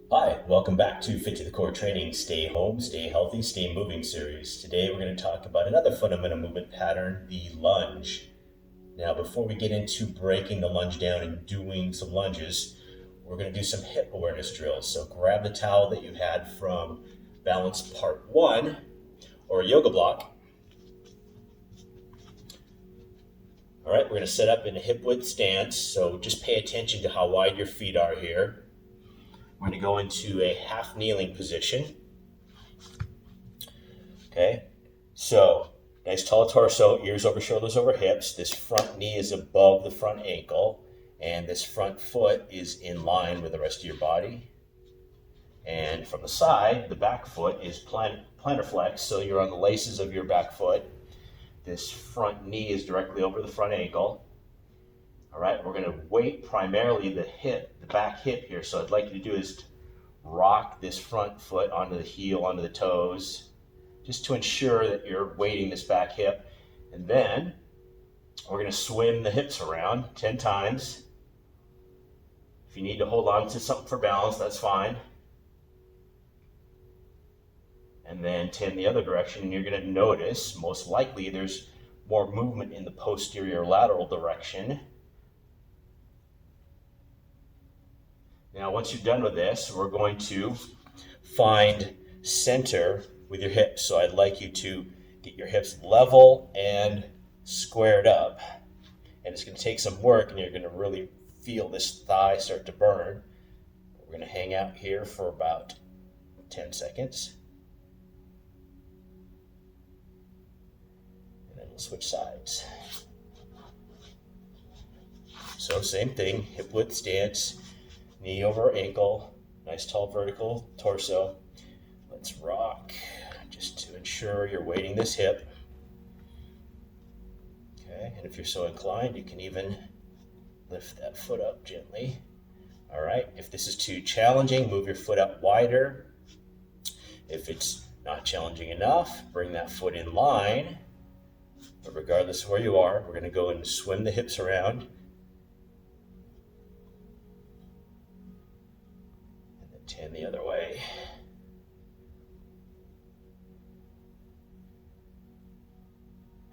Hi, welcome back to Fit to the Core Training Stay Home, Stay Healthy, Stay Moving series. Today we're going to talk about another fundamental movement pattern, the lunge. Now, before we get into breaking the lunge down and doing some lunges, we're going to do some hip awareness drills. So grab the towel that you had from balance part 1 or a yoga block. All right, we're going to set up in a hip width stance. So just pay attention to how wide your feet are here. We're going to go into a half kneeling position. Okay, so nice tall torso, ears over shoulders over hips. This front knee is above the front ankle, and this front foot is in line with the rest of your body. And from the side, the back foot is plantar flex, so you're on the laces of your back foot. This front knee is directly over the front ankle. All right, we're going to weight primarily the back hip here. So I'd like you to do is rock this front foot onto the heel, onto the toes, just to ensure that you're weighting this back hip. And then we're going to swim the hips around 10 times. If you need to hold on to something for balance, that's fine. And then 10 the other direction, and you're going to notice, most likely, there's more movement in the posterior lateral direction. Now, once you're done with this, we're going to find center with your hips. So I'd like you to get your hips level and squared up. And it's going to take some work, and you're going to really feel this thigh start to burn. We're going to hang out here for about 10 seconds. And then we'll switch sides. So same thing, hip width stance, knee over ankle, nice tall vertical torso. Let's rock just to ensure you're weighting this hip. Okay, and if you're so inclined, you can even lift that foot up gently. All right, if this is too challenging, move your foot up wider. If it's not challenging enough, bring that foot in line. But regardless of where you are, we're going to go and swim the hips around. And then 10 the other way.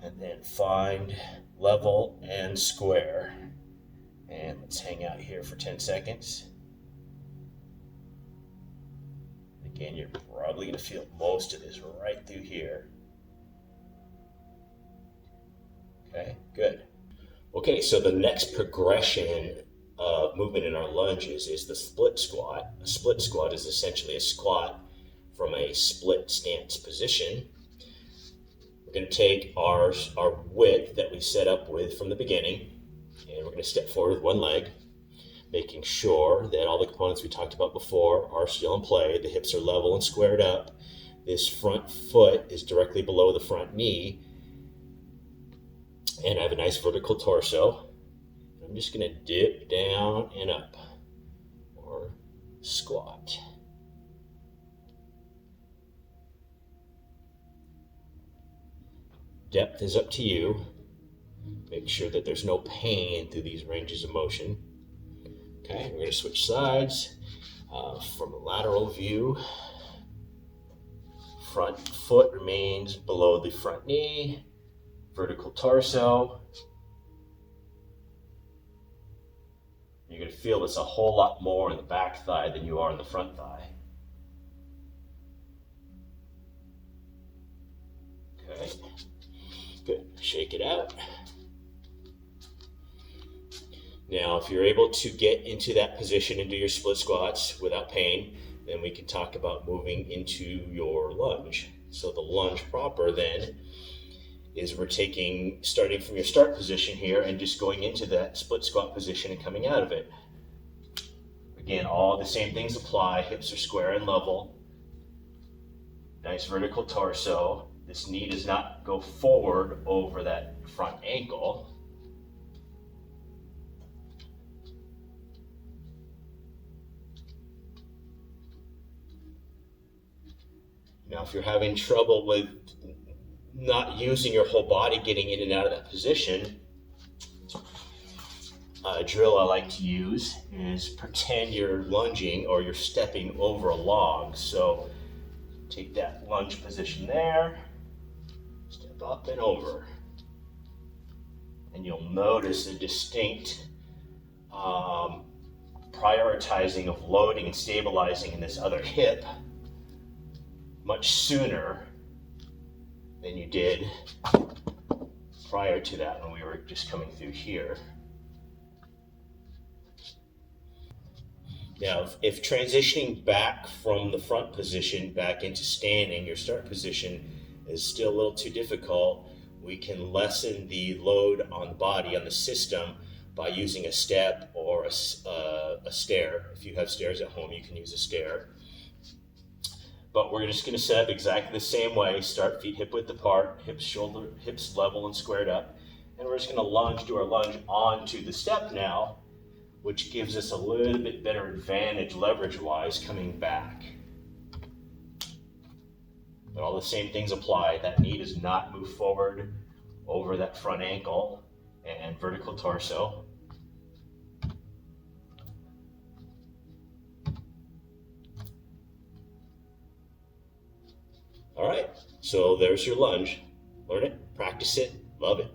And then find level and square. And let's hang out here for 10 seconds. Again, you're probably going to feel most of this right through here. Okay, good. Okay, so the next progression of movement in our lunges is the split squat. A split squat is essentially a squat from a split stance position. We're going to take our width that we set up with from the beginning, and we're going to step forward with one leg, making sure that all the components we talked about before are still in play. The hips are level and squared up. This front foot is directly below the front knee, and I have a nice vertical torso. I'm just going to dip down and up, or squat. Depth is up to you. Make sure that there's no pain through these ranges of motion. Okay, we're going to switch sides. From a lateral view, front foot remains below the front knee, vertical torso. You're going to feel this a whole lot more in the back thigh than you are in the front thigh. Okay, good. Shake it out. Now, if you're able to get into that position and do your split squats without pain, then we can talk about moving into your lunge. So the lunge proper then is we're starting from your start position here and just going into that split squat position and coming out of it. Again, all the same things apply. Hips are square and level. Nice vertical torso. This knee does not go forward over that front ankle. Now, if you're having trouble with not using your whole body getting in and out of that position, drill I like to use is pretend you're lunging or you're stepping over a log. So take that lunge position there, step up and over. And you'll notice a distinct prioritizing of loading and stabilizing in this other hip much sooner than you did prior to that when we were just coming through here. Now, if transitioning back from the front position back into standing, your start position is still a little too difficult, we can lessen the load on the body, on the system, by using a step or a stair. If you have stairs at home, you can use a stair. But we're just going to set up exactly the same way. Start feet hip width apart, hips level and squared up. And we're just going to do our lunge onto the step now, which gives us a little bit better advantage leverage-wise coming back. But all the same things apply. That knee does not move forward over that front ankle and vertical torso. All right, so there's your lunge. Learn it, practice it, love it.